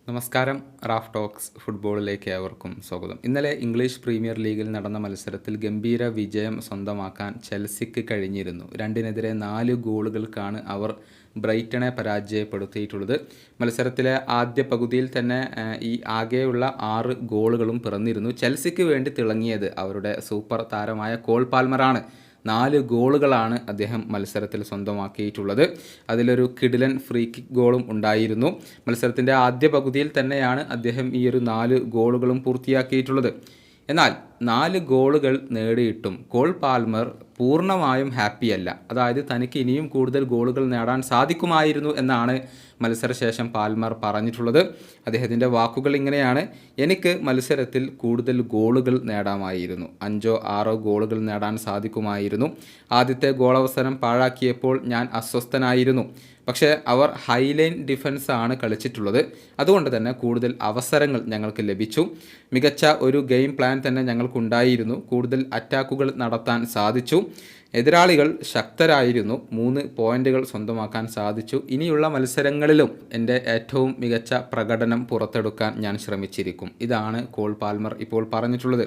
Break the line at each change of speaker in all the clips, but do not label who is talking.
നമസ്കാരം. Raf talks ഫുട്ബോളിലേക്ക് ഏവർക്കും സ്വാഗതം. ഇന്നലെ ഇംഗ്ലീഷ് പ്രീമിയർ ലീഗിൽ നടന്ന മത്സരത്തിൽ ഗംഭീര വിജയം സ്വന്തമാക്കാൻ ചെൽസിക്ക് കഴിഞ്ഞിരുന്നു. 2-നെതിരെ 4 ഗോളുകൾക്കാണ് അവർ ബ്രൈറ്റണെ പരാജയപ്പെടുത്തിയിട്ടുള്ളത്. മത്സരത്തിലെ ആദ്യ പകുതിയിൽ തന്നെ ഈ ആകെയുള്ള 6 ഗോളുകളും പിറന്നിരുന്നു. ചെൽസിക്ക് വേണ്ടി തിളങ്ങിയത് അവരുടെ സൂപ്പർ താരമായ കോൾ പാൽമറാണ്. 4 ഗോളുകളാണ് അദ്ദേഹം മത്സരത്തിൽ സ്വന്തമാക്കിയിട്ടുള്ളത്. അതിലൊരു കിടിലൻ ഫ്രീ കിക്ക് ഗോളും ഉണ്ടായിരുന്നു. മത്സരത്തിൻ്റെ ആദ്യ പകുതിയിൽ തന്നെയാണ് അദ്ദേഹം ഈ ഒരു 4 ഗോളുകളും പൂർത്തിയാക്കിയിട്ടുള്ളത്. എന്നാൽ 4 ഗോളുകൾ നേടിയിട്ടും കോൾ പാൽമർ പൂർണ്ണമായും ഹാപ്പിയല്ല. അതായത് തനിക്ക് ഇനിയും കൂടുതൽ ഗോളുകൾ നേടാൻ സാധിക്കുമായിരുന്നു എന്നാണ് മത്സരശേഷം പാൽമർ പറഞ്ഞിട്ടുള്ളത്. അദ്ദേഹത്തിൻ്റെ വാക്കുകൾ ഇങ്ങനെയാണ്: എനിക്ക് മത്സരത്തിൽ കൂടുതൽ ഗോളുകൾ നേടാമായിരുന്നു, 5-6 ഗോളുകൾ നേടാൻ സാധിക്കുമായിരുന്നു. ആദ്യത്തെ ഗോളവസരം പാഴാക്കിയപ്പോൾ ഞാൻ അസ്വസ്ഥനായിരുന്നു. പക്ഷേ അവർ ഹൈലൈൻ ഡിഫൻസാണ് കളിച്ചിട്ടുള്ളത്. അതുകൊണ്ട് തന്നെ കൂടുതൽ അവസരങ്ങൾ ഞങ്ങൾക്ക് ലഭിച്ചു. മികച്ച ഒരു ഗെയിം പ്ലാൻ തന്നെ ഞങ്ങൾക്കുണ്ടായിരുന്നു. കൂടുതൽ അറ്റാക്കുകൾ നടത്താൻ സാധിച്ചു. എതിരാളികൾ ശക്തരായിരുന്നു. 3 പോയിന്റുകൾ സ്വന്തമാക്കാൻ സാധിച്ചു. ഇനിയുള്ള മത്സരങ്ങളിലും എൻ്റെ ഏറ്റവും മികച്ച പ്രകടനം പുറത്തെടുക്കാൻ ഞാൻ ശ്രമിച്ചിരിക്കും. ഇതാണ് കോൾ പാൽമർ ഇപ്പോൾ പറഞ്ഞിട്ടുള്ളത്.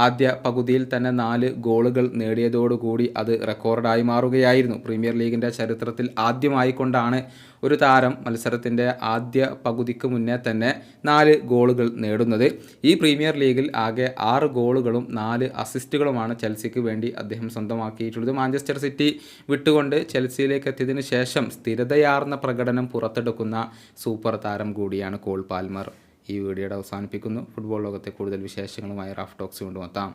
ആദ്യ പകുതിയിൽ തന്നെ 4 ഗോളുകൾ നേടിയതോടുകൂടി അത് റെക്കോർഡായി മാറുകയായിരുന്നു. പ്രീമിയർ ലീഗിൻ്റെ ചരിത്രത്തിൽ ആദ്യമായിക്കൊണ്ടാണ് ഒരു താരം മത്സരത്തിൻ്റെ ആദ്യ പകുതിക്ക് മുന്നേ തന്നെ 4 ഗോളുകൾ നേടുന്നത്. ഈ പ്രീമിയർ ലീഗിൽ ആകെ 6 ഗോളുകളും 4 അസിസ്റ്റുകളുമാണ് ചെൽസിക്ക് വേണ്ടി അദ്ദേഹം സ്വന്തമാക്കിയിട്ടുള്ളത്. മാഞ്ചസ്റ്റർ സിറ്റി വിട്ടുകൊണ്ട് ചെൽസിയിലേക്ക് എത്തിയതിനു ശേഷം സ്ഥിരതയാർന്ന പ്രകടനം പുറത്തെടുക്കുന്ന സൂപ്പർ താരം കൂടിയാണ് കോൾ പാൽമർ. ഈ വീഡിയോയുടെ അവസാനിപ്പിക്കുന്നു. ഫുട്ബോൾ ലോകത്തെ കൂടുതൽ വിശേഷങ്ങളുമായി റാഫ് ടോക്സ് കൊണ്ടുവെത്താം.